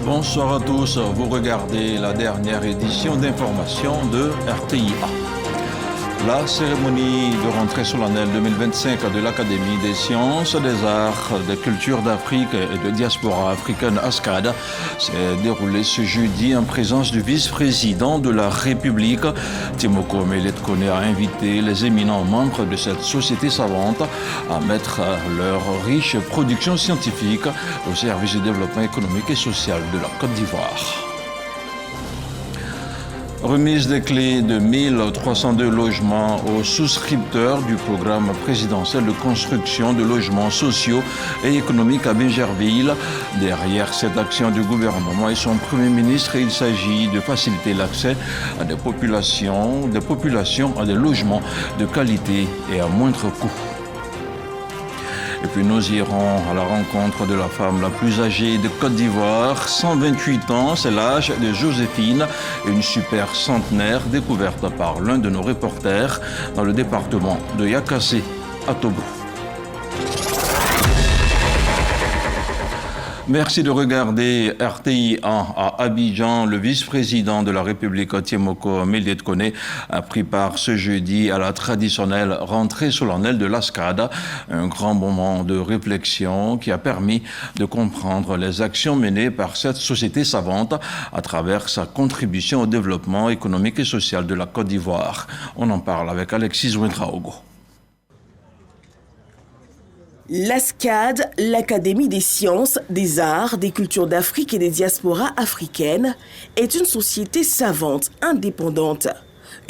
Bonsoir à tous, vous regardez la dernière édition d'information de RTIA. La cérémonie de rentrée solennelle 2025 de l'Académie des sciences, des arts, des cultures d'Afrique et de diaspora africaine ASCAD s'est déroulée ce jeudi en présence du vice-président de la République. Timoko Meletkone a invité les éminents membres de cette société savante à mettre leur riche production scientifique au service du développement économique et social de la Côte d'Ivoire. Remise des clés de 1302 logements aux souscripteurs du programme présidentiel de construction de logements sociaux et économiques à Bingerville. Derrière cette action du gouvernement et son Premier ministre, il s'agit de faciliter l'accès à des populations à des logements de qualité et à moindre coût. Et puis nous irons à la rencontre de la femme la plus âgée de Côte d'Ivoire. 128 ans, c'est l'âge de Joséphine, une super centenaire découverte par l'un de nos reporters dans le département de Yakassé à Togo. Merci de regarder RTI1 à Abidjan. Le vice-président de la République, Timoko Meletkone, a pris part ce jeudi à la traditionnelle rentrée solennelle de l'ASCAD. Un grand moment de réflexion qui a permis de comprendre les actions menées par cette société savante à travers sa contribution au développement économique et social de la Côte d'Ivoire. On en parle avec Alexis Ouentraogo. L'ASCAD, l'Académie des sciences, des arts, des cultures d'Afrique et des diasporas africaines, est une société savante, indépendante.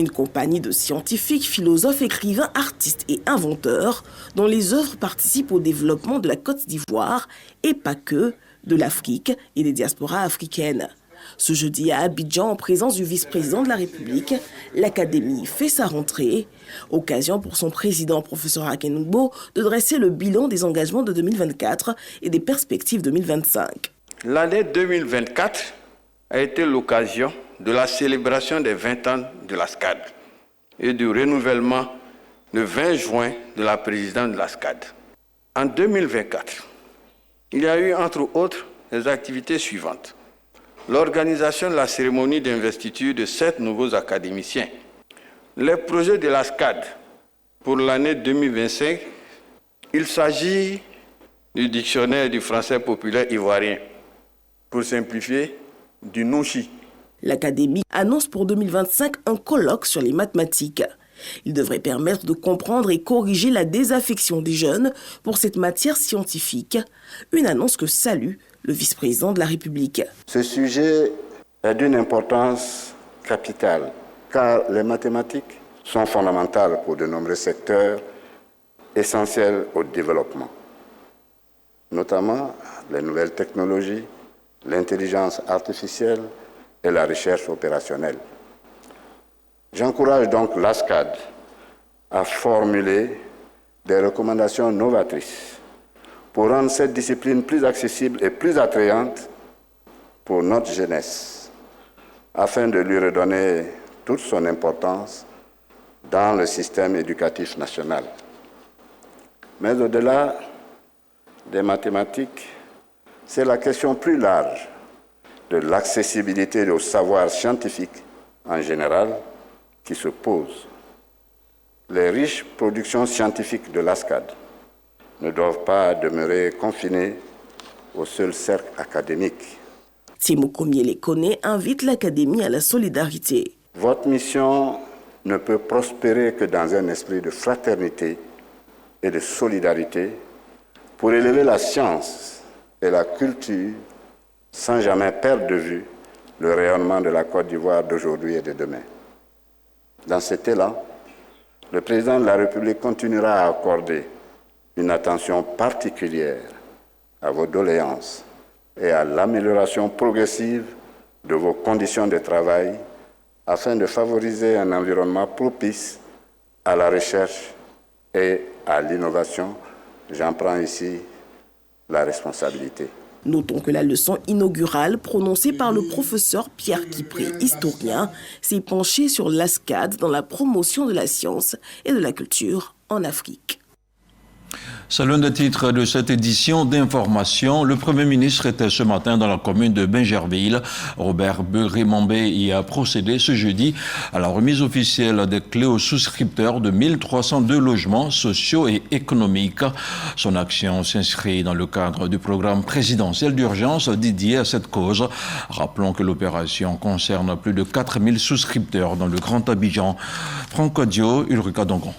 Une compagnie de scientifiques, philosophes, écrivains, artistes et inventeurs dont les œuvres participent au développement de la Côte d'Ivoire et pas que, de l'Afrique et des diasporas africaines. Ce jeudi à Abidjan, en présence du vice-président de la République, l'Académie fait sa rentrée. Occasion pour son président, professeur Akenugbo, de dresser le bilan des engagements de 2024 et des perspectives 2025. L'année 2024 a été l'occasion de la célébration des 20 ans de l'ASCAD et du renouvellement le 20 juin de la présidente de l'ASCAD. En 2024, il y a eu entre autres les activités suivantes. L'organisation de la cérémonie d'investiture de 7 nouveaux académiciens. Les projets de l'ASCAD pour l'année 2025, il s'agit du dictionnaire du français populaire ivoirien, pour simplifier, du Nouchi. L'Académie annonce pour 2025 un colloque sur les mathématiques. Il devrait permettre de comprendre et corriger la désaffection des jeunes pour cette matière scientifique, une annonce que salue le vice-président de la République. Ce sujet est d'une importance capitale, car les mathématiques sont fondamentales pour de nombreux secteurs essentiels au développement, notamment les nouvelles technologies, l'intelligence artificielle et la recherche opérationnelle. J'encourage donc l'ASCAD à formuler des recommandations novatrices pour rendre cette discipline plus accessible et plus attrayante pour notre jeunesse, afin de lui redonner toute son importance dans le système éducatif national. Mais au-delà des mathématiques, c'est la question plus large de l'accessibilité au savoir scientifique en général qui se pose. Les riches productions scientifiques de l'ASCAD ne doivent pas demeurer confinées au seul cercle académique. Timoko Meletkone invite l'Académie à la solidarité. Votre mission ne peut prospérer que dans un esprit de fraternité et de solidarité pour élever la science et la culture sans jamais perdre de vue le rayonnement de la Côte d'Ivoire d'aujourd'hui et de demain. Dans cet élan, le président de la République continuera à accorder une attention particulière à vos doléances et à l'amélioration progressive de vos conditions de travail afin de favoriser un environnement propice à la recherche et à l'innovation. J'en prends ici la responsabilité. Notons que la leçon inaugurale prononcée par le professeur Pierre Kipré, historien, s'est penchée sur l'ASCAD dans la promotion de la science et de la culture en Afrique. C'est l'un des titres de cette édition d'information. Le Premier ministre était ce matin dans la commune de Bingerville. Robert Begré-Mambé y a procédé ce jeudi à la remise officielle des clés aux souscripteurs de 1302 logements sociaux et économiques. Son action s'inscrit dans le cadre du programme présidentiel d'urgence dédié à cette cause. Rappelons que l'opération concerne plus de 4000 souscripteurs dans le Grand Abidjan. Franck Dio, Ulrika Dongon.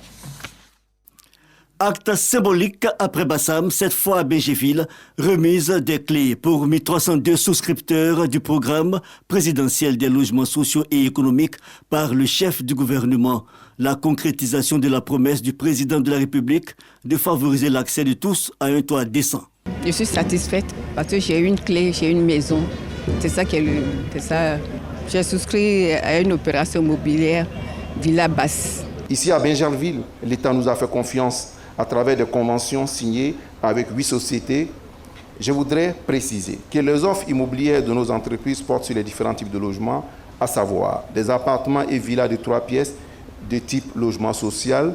Acte symbolique après Bassam, cette fois à Bingerville, remise des clés pour 1302 souscripteurs du programme présidentiel des logements sociaux et économiques par le chef du gouvernement. La concrétisation de la promesse du président de la République de favoriser l'accès de tous à un toit décent. Je suis satisfaite parce que j'ai une clé, j'ai une maison. C'est ça. J'ai souscrit à une opération immobilière Villa Basse. Ici à Bingerville, l'État nous a fait confiance à travers des conventions signées avec 8 sociétés. Je voudrais préciser que les offres immobilières de nos entreprises portent sur les différents types de logements, à savoir des appartements et villas de 3 pièces de type logement social,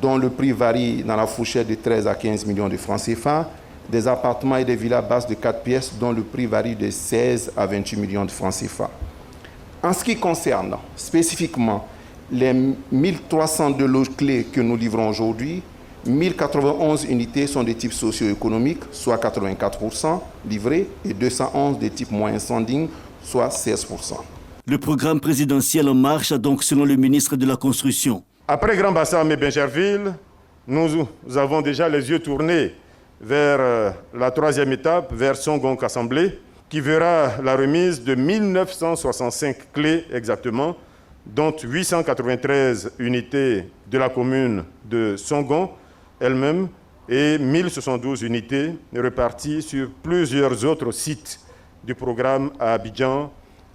dont le prix varie dans la fourchette de 13 à 15 millions de francs CFA, des appartements et des villas basses de 4 pièces, dont le prix varie de 16 à 28 millions de francs CFA. En ce qui concerne spécifiquement les 1302 logements clés que nous livrons aujourd'hui, 1091 unités sont de type socio-économique, soit 84% livrés, et 211 de type moyen standing, soit 16%. Le programme présidentiel en marche, donc selon le ministre de la Construction. Après Grand Bassam et Bingerville, nous avons déjà les yeux tournés vers la 3e étape, vers Songon-Kassamblé, qui verra la remise de 1965 clés exactement, dont 893 unités de la commune de Songon elle-même et 1072 unités réparties sur plusieurs autres sites du programme à Abidjan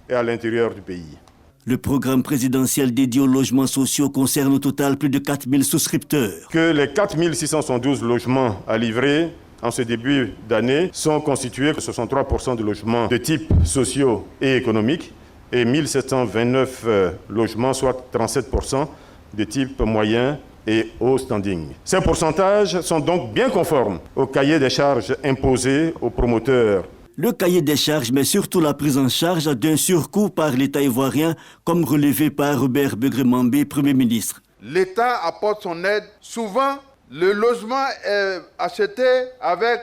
et à l'intérieur du pays. Le programme présidentiel dédié aux logements sociaux concerne au total plus de 4000 souscripteurs. Que les 4672 logements à livrer en ce début d'année sont constitués de 63% de logements de type sociaux et économiques et 1729 logements, soit 37% de type moyen et haut standing. Ces pourcentages sont donc bien conformes au cahier des charges imposé aux promoteurs. Le cahier des charges, mais surtout la prise en charge d'un surcoût par l'État ivoirien, comme relevé par Robert Begré-Mambé, Premier ministre. L'État apporte son aide. Souvent, le logement est acheté avec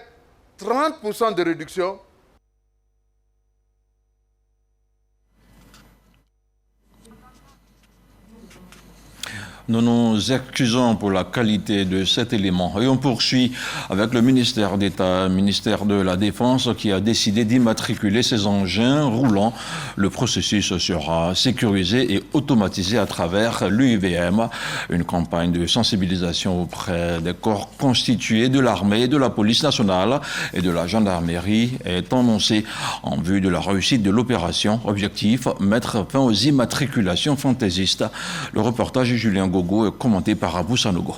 30% de réduction. Nous nous excusons pour la qualité de cet élément. Et on poursuit avec le ministère d'État, ministère de la Défense, qui a décidé d'immatriculer ces engins roulants. Le processus sera sécurisé et automatisé à travers l'UIVM. Une campagne de sensibilisation auprès des corps constitués de l'armée, de la police nationale et de la gendarmerie est annoncée en vue de la réussite de l'opération. Objectif, mettre fin aux immatriculations fantaisistes. Le reportage de Julien Gogo est commenté par Abou Sanogo.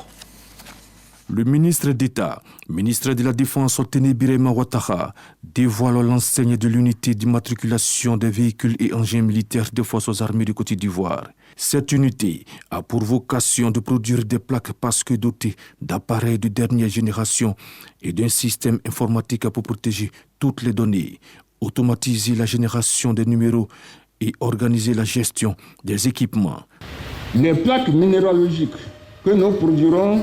Le ministre d'État, ministre de la Défense Otene Birema Ouattara, dévoile l'enseigne de l'unité d'immatriculation des véhicules et engins militaires des forces armées du Côte d'Ivoire. Cette unité a pour vocation de produire des plaques Pasque dotées d'appareils de dernière génération et d'un système informatique pour protéger toutes les données, automatiser la génération des numéros et organiser la gestion des équipements. Les plaques minéralogiques que nous produirons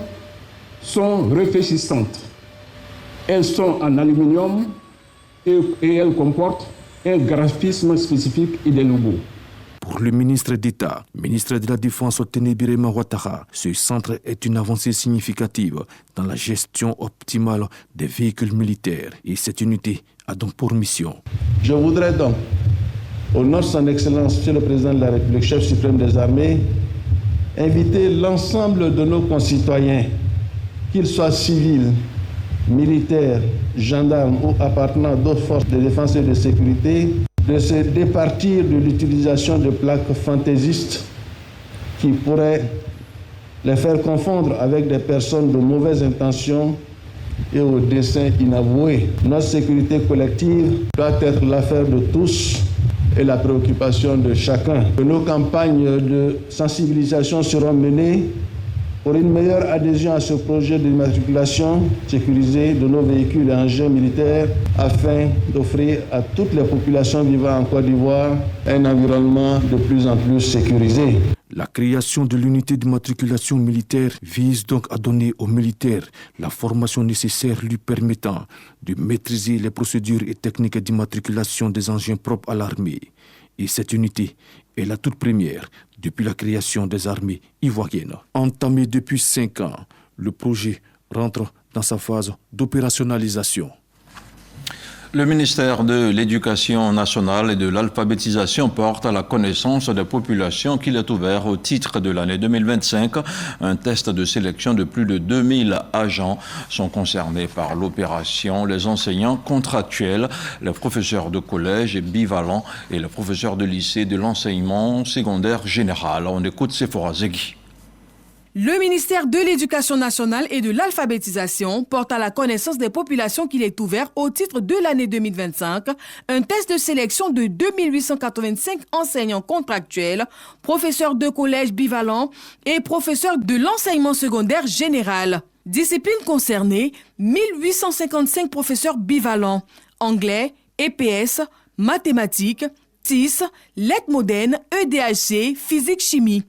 sont réfléchissantes. Elles sont en aluminium et elles comportent un graphisme spécifique et des logos. Pour le ministre d'État, ministre de la Défense Otene Birema Ouattara, ce centre est une avancée significative dans la gestion optimale des véhicules militaires et cette unité a donc pour mission. Je voudrais donc, au nom de son Excellence, Monsieur le Président de la République, chef suprême des armées, inviter l'ensemble de nos concitoyens, qu'ils soient civils, militaires, gendarmes ou appartenant d'autres forces de défense et de sécurité, de se départir de l'utilisation de plaques fantaisistes qui pourraient les faire confondre avec des personnes de mauvaises intentions et aux desseins inavoués. Notre sécurité collective doit être l'affaire de tous et la préoccupation de chacun. Nos campagnes de sensibilisation seront menées pour une meilleure adhésion à ce projet d'immatriculation sécurisée de nos véhicules et engins militaires afin d'offrir à toutes les populations vivant en Côte d'Ivoire un environnement de plus en plus sécurisé. La création de l'unité d'immatriculation militaire vise donc à donner aux militaires la formation nécessaire lui permettant de maîtriser les procédures et techniques d'immatriculation des engins propres à l'armée. Et cette unité est la toute première depuis la création des armées ivoiriennes. Entamé depuis 5 ans, le projet rentre dans sa phase d'opérationnalisation. Le ministère de l'Éducation nationale et de l'alphabétisation porte à la connaissance des populations qu'il est ouvert au titre de l'année 2025. Un test de sélection de plus de 2000 agents sont concernés par l'opération. Les enseignants contractuels, les professeurs de collège et bivalents et les professeurs de lycée de l'enseignement secondaire général. On écoute Sephora Zegui. Le ministère de l'Éducation nationale et de l'alphabétisation porte à la connaissance des populations qu'il est ouvert au titre de l'année 2025 un test de sélection de 2885 enseignants contractuels, professeurs de collège bivalents et professeurs de l'enseignement secondaire général. Disciplines concernées, 1855 professeurs bivalents, anglais, EPS, mathématiques, SIS, lettres modernes, EDHC, physique-chimie.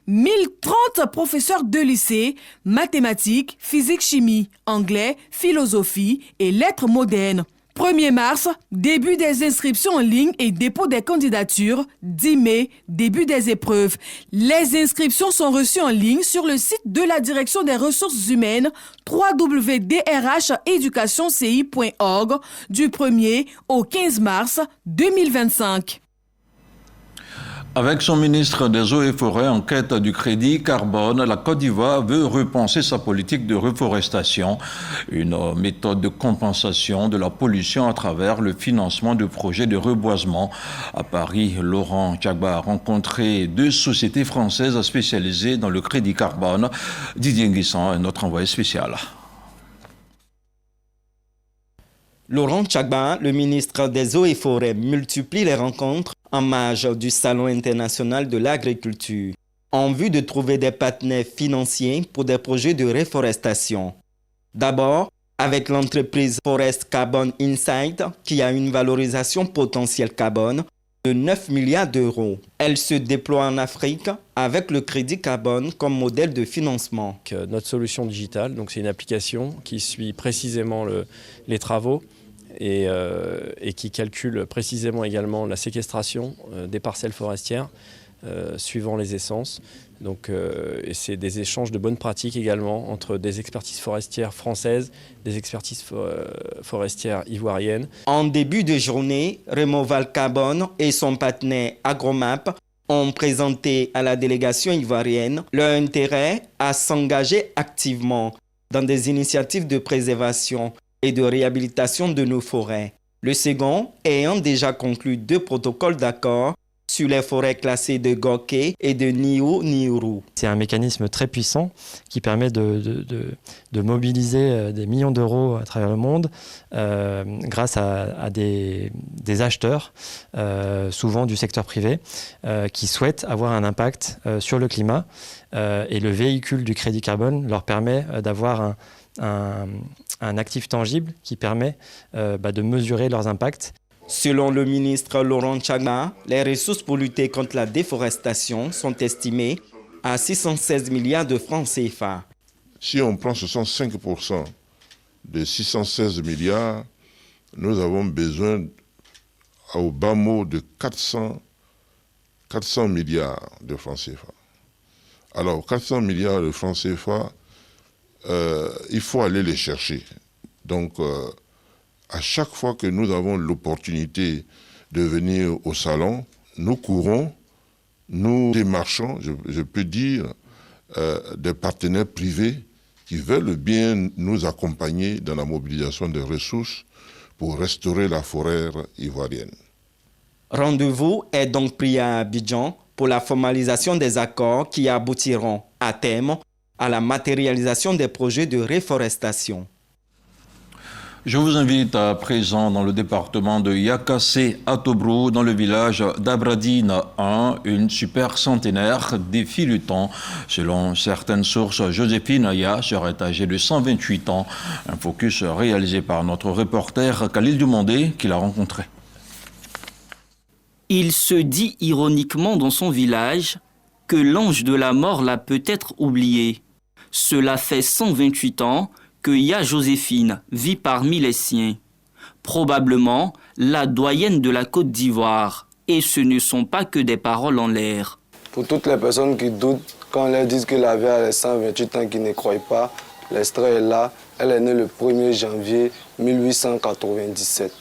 1030 professeurs de lycée, mathématiques, physique-chimie, anglais, philosophie et lettres modernes. 1er mars, début des inscriptions en ligne et dépôt des candidatures. 10 mai, début des épreuves. Les inscriptions sont reçues en ligne sur le site de la Direction des ressources humaines www.drheducationci.org du 1er au 15 mars 2025. Avec son ministre des Eaux et Forêts en quête du crédit carbone, la Côte d'Ivoire veut repenser sa politique de reforestation, une méthode de compensation de la pollution à travers le financement de projets de reboisement. À Paris, Laurent Tchagba a rencontré 2 sociétés françaises spécialisées dans le crédit carbone. Didier Nguissan est notre envoyé spécial. Laurent Tchagba, le ministre des Eaux et Forêts, multiplie les rencontres en marge du Salon international de l'agriculture, en vue de trouver des partenaires financiers pour des projets de reforestation. D'abord, avec l'entreprise Forest Carbon Insight, qui a une valorisation potentielle carbone de 9 milliards d'euros. Elle se déploie en Afrique avec le crédit carbone comme modèle de financement. Notre solution digitale, c'est une application qui suit précisément les travaux et qui calcule précisément également la séquestration des parcelles forestières suivant les essences. Et c'est des échanges de bonnes pratiques également entre des expertises forestières françaises, des expertises forestières ivoiriennes. En début de journée, Removal Carbone et son partenaire Agromap ont présenté à la délégation ivoirienne leur intérêt à s'engager activement dans des initiatives de préservation et de réhabilitation de nos forêts. Le second ayant déjà conclu 2 protocoles d'accord sur les forêts classées de Goké et de Niou-Niourou. C'est un mécanisme très puissant qui permet de mobiliser des millions d'euros à travers le monde grâce à des acheteurs, souvent du secteur privé, qui souhaitent avoir un impact sur le climat. Et le véhicule du crédit carbone leur permet d'avoir un actif tangible qui permet de mesurer leurs impacts. Selon le ministre Laurent Tchagba, les ressources pour lutter contre la déforestation sont estimées à 616 milliards de francs CFA. Si on prend 65% de 616 milliards, nous avons besoin au bas mot de 400 milliards de francs CFA. Alors 400 milliards de francs CFA, il faut aller les chercher. Donc, à chaque fois que nous avons l'opportunité de venir au salon, nous courons, nous démarchons, je peux dire, des partenaires privés qui veulent bien nous accompagner dans la mobilisation des ressources pour restaurer la forêt ivoirienne. Rendez-vous est donc pris à Abidjan pour la formalisation des accords qui aboutiront à terme à la matérialisation des projets de reforestation. Je vous invite à présent dans le département de Yakassé à Tobrou, dans le village d'Abradine 1, une super centenaire défie le temps. Selon certaines sources, Joséphine Aya serait âgée de 128 ans. Un focus réalisé par notre reporter Khalil Dumondé qui l'a rencontré. Il se dit ironiquement dans son village que l'ange de la mort l'a peut-être oublié. Cela fait 128 ans que Ya Joséphine vit parmi les siens. Probablement la doyenne de la Côte d'Ivoire. Et ce ne sont pas que des paroles en l'air. Pour toutes les personnes qui doutent, quand on leur dit que la vie a 128 ans, qui ne croient pas, l'extrait est là. Elle est née le 1er janvier 1897.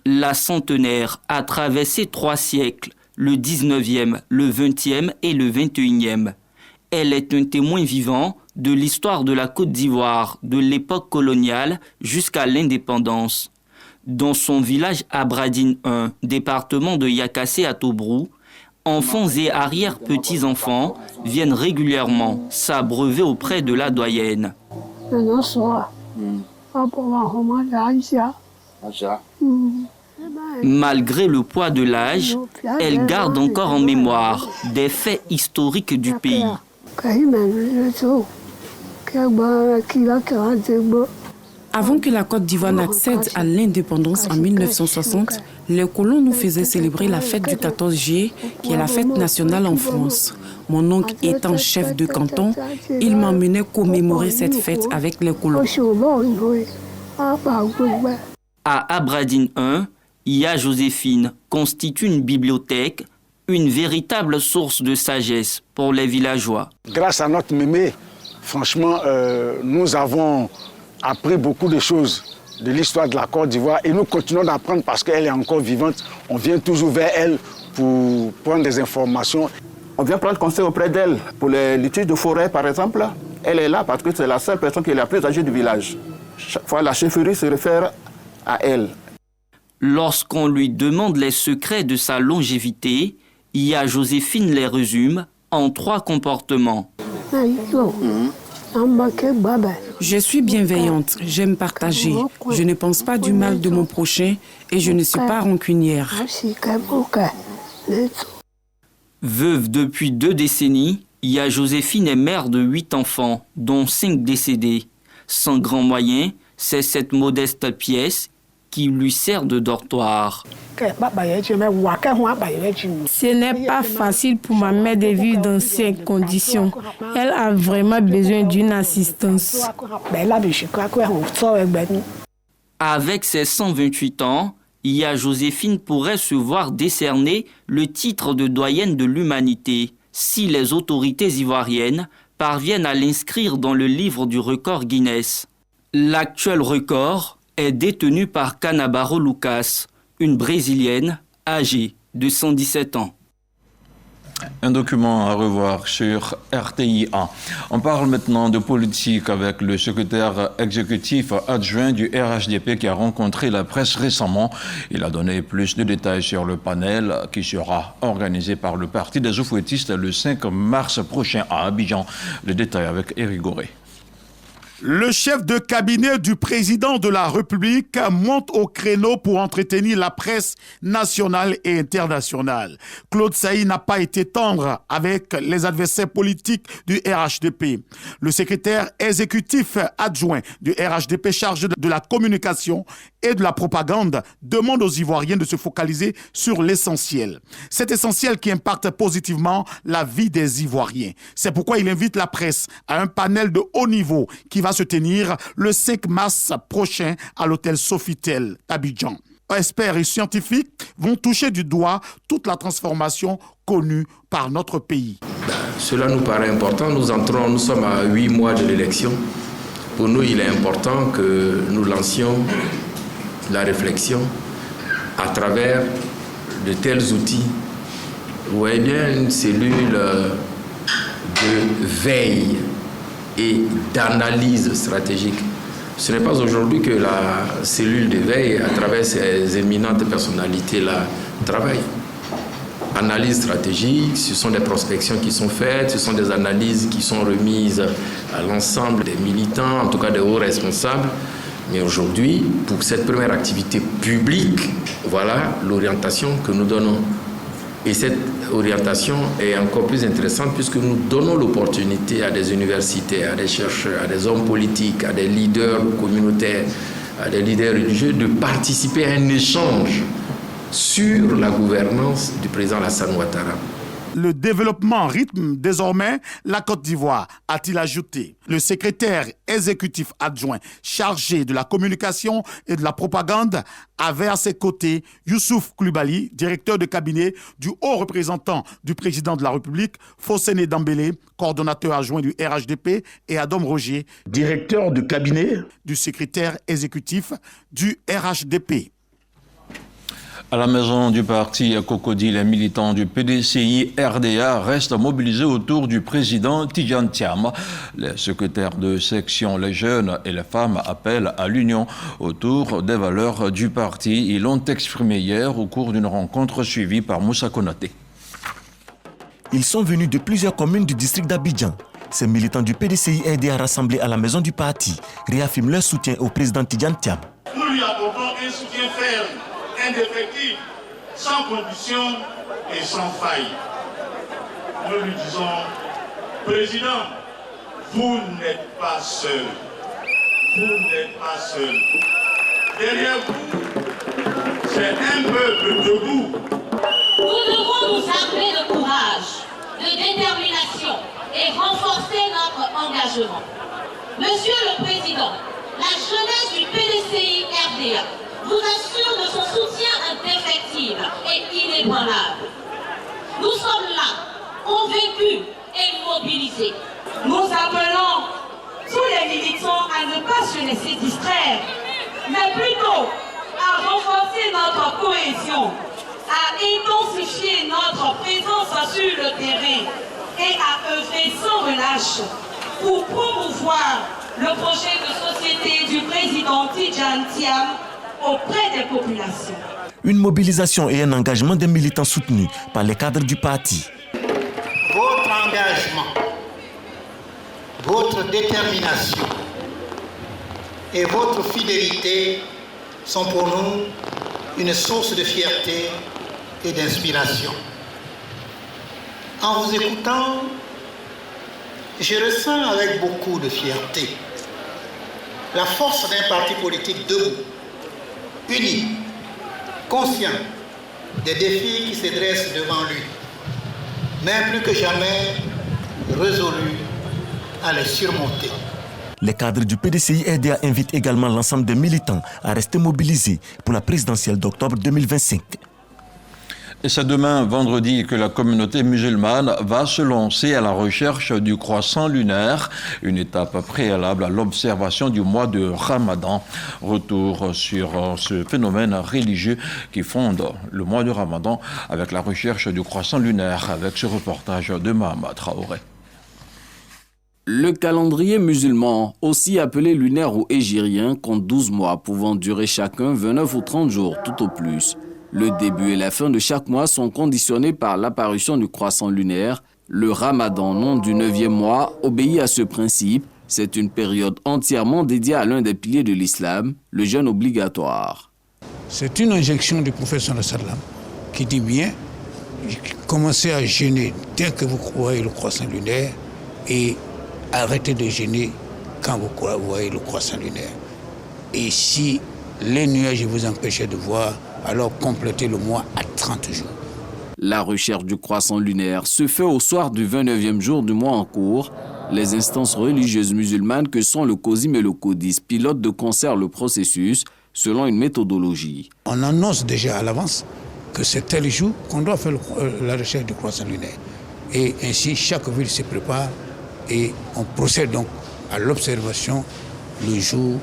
La centenaire a traversé 3 siècles, le 19e, le 20e et le 21e. Elle est un témoin vivant de l'histoire de la Côte d'Ivoire, de l'époque coloniale jusqu'à l'indépendance. Dans son village Abradine 1, département de Yakassé à Tobrou, enfants et arrière-petits-enfants viennent régulièrement s'abreuver auprès de la doyenne. Malgré le poids de l'âge, elle garde encore en mémoire des faits historiques du pays. Avant que la Côte d'Ivoire n'accède à l'indépendance en 1960, les colons nous faisaient célébrer la fête du 14 juillet, qui est la fête nationale en France. Mon oncle étant chef de canton, il m'emmenait commémorer cette fête avec les colons. À Abradine 1, Ya Joséphine constitue une bibliothèque, une véritable source de sagesse pour les villageois. Grâce à notre mémé, franchement, nous avons appris beaucoup de choses de l'histoire de la Côte d'Ivoire et nous continuons d'apprendre parce qu'elle est encore vivante. On vient toujours vers elle pour prendre des informations. On vient prendre conseil auprès d'elle pour les litiges de forêt, par exemple. Elle est là parce que c'est la seule personne qui est la plus âgée du village. Chaque fois, la chefferie se réfère à elle. Lorsqu'on lui demande les secrets de sa longévité, Ya Joséphine les résume en 3 comportements. Je suis bienveillante, j'aime partager, je ne pense pas du mal de mon prochain et je ne suis pas rancunière. Veuve depuis 2 décennies, Ya Joséphine est mère de 8 enfants, dont 5 décédés. Sans grands moyens, c'est cette modeste pièce qui lui sert de dortoir. Ce n'est pas facile pour ma mère de vivre dans ces conditions. Elle a vraiment besoin d'une assistance. Avec ses 128 ans, Ya Joséphine pourrait se voir décerner le titre de doyenne de l'humanité si les autorités ivoiriennes parviennent à l'inscrire dans le livre du record Guinness. L'actuel record est détenue par Canabaro Lucas, une Brésilienne âgée de 117 ans. Un document à revoir sur RTI1. On parle maintenant de politique avec le secrétaire exécutif adjoint du RHDP qui a rencontré la presse récemment. Il a donné plus de détails sur le panel qui sera organisé par le Parti des Oufouettistes le 5 mars prochain à Abidjan. Les détails avec Éric Goré. Le chef de cabinet du président de la République monte au créneau pour entretenir la presse nationale et internationale. Claude Sailly n'a pas été tendre avec les adversaires politiques du RHDP. Le secrétaire exécutif adjoint du RHDP chargé de la communication et de la propagande demande aux Ivoiriens de se focaliser sur l'essentiel. Cet essentiel qui impacte positivement la vie des Ivoiriens. C'est pourquoi il invite la presse à un panel de haut niveau qui va se tenir le 5 mars prochain à l'hôtel Sofitel d'Abidjan. Experts et scientifiques vont toucher du doigt toute la transformation connue par notre pays. Cela nous paraît important. Nous sommes à 8 mois de l'élection. Pour nous, il est important que nous lancions la réflexion à travers de tels outils. Vous voyez bien une cellule de veille et d'analyse stratégique. Ce n'est pas aujourd'hui que la cellule de veille, à travers ces éminentes personnalités-là, travaille. Analyse stratégique, ce sont des prospections qui sont faites, ce sont des analyses qui sont remises à l'ensemble des militants, en tout cas des hauts responsables. Mais aujourd'hui, pour cette première activité publique, voilà l'orientation que nous donnons. Et cette orientation est encore plus intéressante puisque nous donnons l'opportunité à des universités, à des chercheurs, à des hommes politiques, à des leaders communautaires, à des leaders religieux de participer à un échange sur la gouvernance du président Alassane Ouattara. Le développement rythme désormais la Côte d'Ivoire, a-t-il ajouté. Le secrétaire exécutif adjoint chargé de la communication et de la propagande avait à ses côtés Youssouf Koulibaly, directeur de cabinet du haut représentant du président de la République, Fossene Dambélé, coordonnateur adjoint du RHDP, et Adam Roger, directeur de cabinet du secrétaire exécutif du RHDP. À la maison du parti à Cocody, les militants du PDCI RDA restent mobilisés autour du président Tidjane Thiam. Les secrétaires de section, les jeunes et les femmes appellent à l'union autour des valeurs du parti. Ils l'ont exprimé hier au cours d'une rencontre suivie par Moussa Konaté. Ils sont venus de plusieurs communes du district d'Abidjan. Ces militants du PDCI RDA rassemblés à la maison du parti réaffirment leur soutien au président Tidjane Thiam. Nous lui apportons un soutien ferme, indéfectible, sans condition et sans faille. Nous lui disons, Président, vous n'êtes pas seul. Vous n'êtes pas seul. Derrière vous, c'est un peuple debout. Nous devons nous armer de courage, de détermination et renforcer notre engagement. Monsieur le Président, la jeunesse du PDCI RDA vous assure de son soutien indéfectible et inébranlable. Nous sommes là, convaincus et mobilisés. Nous appelons tous les militants à ne pas se laisser distraire, mais plutôt à renforcer notre cohésion, à intensifier notre présence sur le terrain et à œuvrer sans relâche pour promouvoir le projet de société du président Tidjane Thiam auprès des populations. Une mobilisation et un engagement des militants soutenus par les cadres du parti. Votre engagement, votre détermination et votre fidélité sont pour nous une source de fierté et d'inspiration. En vous écoutant, je ressens avec beaucoup de fierté la force d'un parti politique debout, uni, conscient des défis qui se dressent devant lui, mais plus que jamais résolu à les surmonter. Les cadres du PDCI RDA invitent également l'ensemble des militants à rester mobilisés pour la présidentielle d'octobre 2025. Et c'est demain, vendredi, que la communauté musulmane va se lancer à la recherche du croissant lunaire, une étape préalable à l'observation du mois de Ramadan. Retour sur ce phénomène religieux qui fonde le mois de Ramadan avec la recherche du croissant lunaire, avec ce reportage de Mahama Traoré. Le calendrier musulman, aussi appelé lunaire ou hégirien, compte 12 mois pouvant durer chacun 29 ou 30 jours tout au plus. Le début et la fin de chaque mois sont conditionnés par l'apparition du croissant lunaire. Le Ramadan, nom du 9e mois, obéit à ce principe. C'est une période entièrement dédiée à l'un des piliers de l'islam, le jeûne obligatoire. C'est une injection du prophète sallallahu alayhi wa sallam qui dit bien, commencez à jeûner dès que vous voyez le croissant lunaire et arrêtez de jeûner quand vous voyez le croissant lunaire. Et si les nuages vous empêchaient de voir, alors complétez le mois à 30 jours. La recherche du croissant lunaire se fait au soir du 29e jour du mois en cours. Les instances religieuses musulmanes que sont le COSIM et le CODIS pilotent de concert le processus selon une méthodologie. On annonce déjà à l'avance que c'est tel jour qu'on doit faire la recherche du croissant lunaire. Et ainsi, chaque ville se prépare et on procède donc à l'observation le jour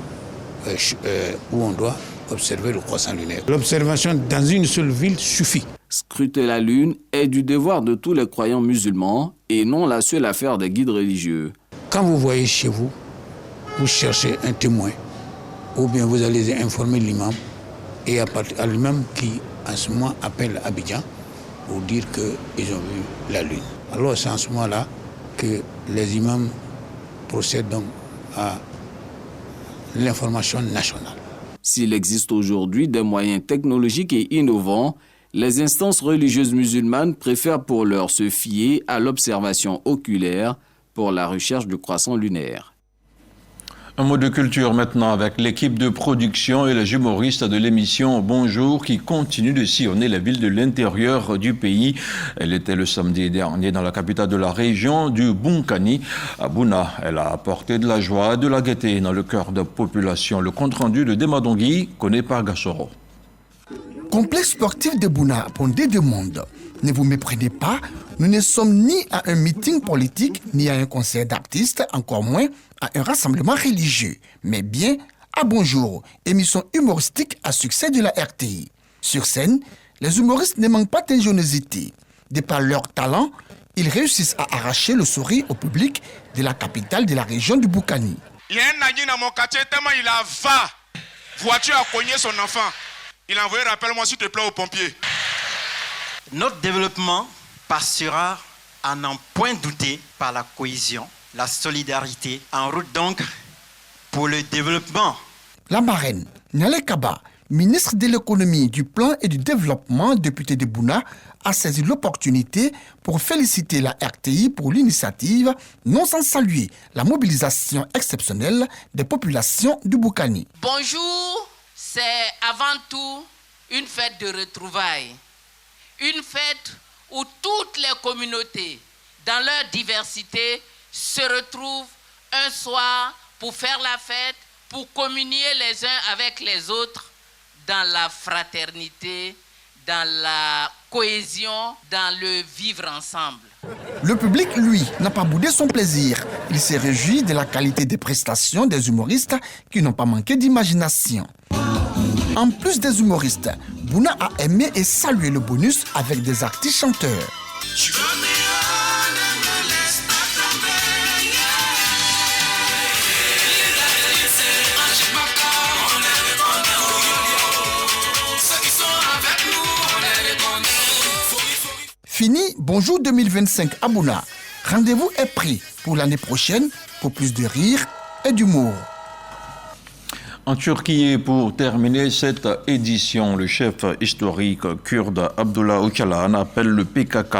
où on doit observer le croissant lunaire. L'observation dans une seule ville suffit. Scruter la lune est du devoir de tous les croyants musulmans et non la seule affaire des guides religieux. Quand vous voyez chez vous, vous cherchez un témoin ou bien vous allez informer l'imam et à l'imam qui en ce moment appelle Abidjan pour dire qu'ils ont vu la lune. Alors c'est en ce moment-là que les imams procèdent donc à l'information nationale. S'il existe aujourd'hui des moyens technologiques et innovants, les instances religieuses musulmanes préfèrent pour l'heure se fier à l'observation oculaire pour la recherche du croissant lunaire. Un mot de culture maintenant avec l'équipe de production et les humoristes de l'émission Bonjour qui continuent de sillonner les villes de l'intérieur du pays. Elle était le samedi dernier dans la capitale de la région du Bunkani, à Bouna. Elle a apporté de la joie et de la gaieté dans le cœur de la population. Le compte-rendu de Demadongui connaît par Gassoro. Complexe sportif de Bouna pour des demandes. Ne vous méprenez pas, nous ne sommes ni à un meeting politique, ni à un concert d'artistes, encore moins à un rassemblement religieux, mais bien à Bonjour, émission humoristique à succès de la RTI. Sur scène, les humoristes ne manquent pas d'ingéniosité. De par leur talent, ils réussissent à arracher le sourire au public de la capitale de la région du Boukani. Il y a un nani dans mon quartier, tellement il a voiture a cogné son enfant. Il a envoyé, rappelle-moi s'il te plaît, aux pompiers. Notre développement passera à n'en point douter par la cohésion, la solidarité, en route donc pour le développement. La marraine, Nyale Kaba, ministre de l'économie, du plan et du développement, député de Bouna, a saisi l'opportunité pour féliciter la RTI pour l'initiative, non sans saluer la mobilisation exceptionnelle des populations du Boukani. Bonjour, c'est avant tout une fête de retrouvailles. Une fête où toutes les communautés, dans leur diversité, se retrouvent un soir pour faire la fête, pour communier les uns avec les autres dans la fraternité, dans la cohésion, dans le vivre ensemble. Le public, lui, n'a pas boudé son plaisir. Il s'est réjoui de la qualité des prestations des humoristes qui n'ont pas manqué d'imagination. En plus des humoristes, Bouna a aimé et salué le bonus avec des artistes chanteurs. Fini Bonjour 2025 à Bouna. Rendez-vous est pris pour l'année prochaine pour plus de rire et d'humour. En Turquie, pour terminer cette édition, le chef historique kurde Abdullah Öcalan appelle le PKK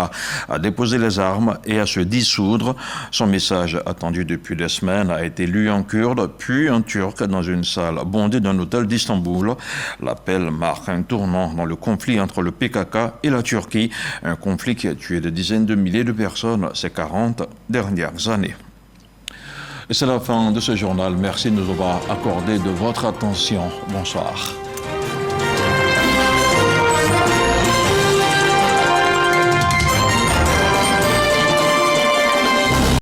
à déposer les armes et à se dissoudre. Son message, attendu depuis des semaines, a été lu en kurde puis en turc dans une salle bondée d'un hôtel d'Istanbul. L'appel marque un tournant dans le conflit entre le PKK et la Turquie, un conflit qui a tué des dizaines de milliers de personnes ces 40 dernières années. Et c'est la fin de ce journal. Merci de nous avoir accordé de votre attention. Bonsoir.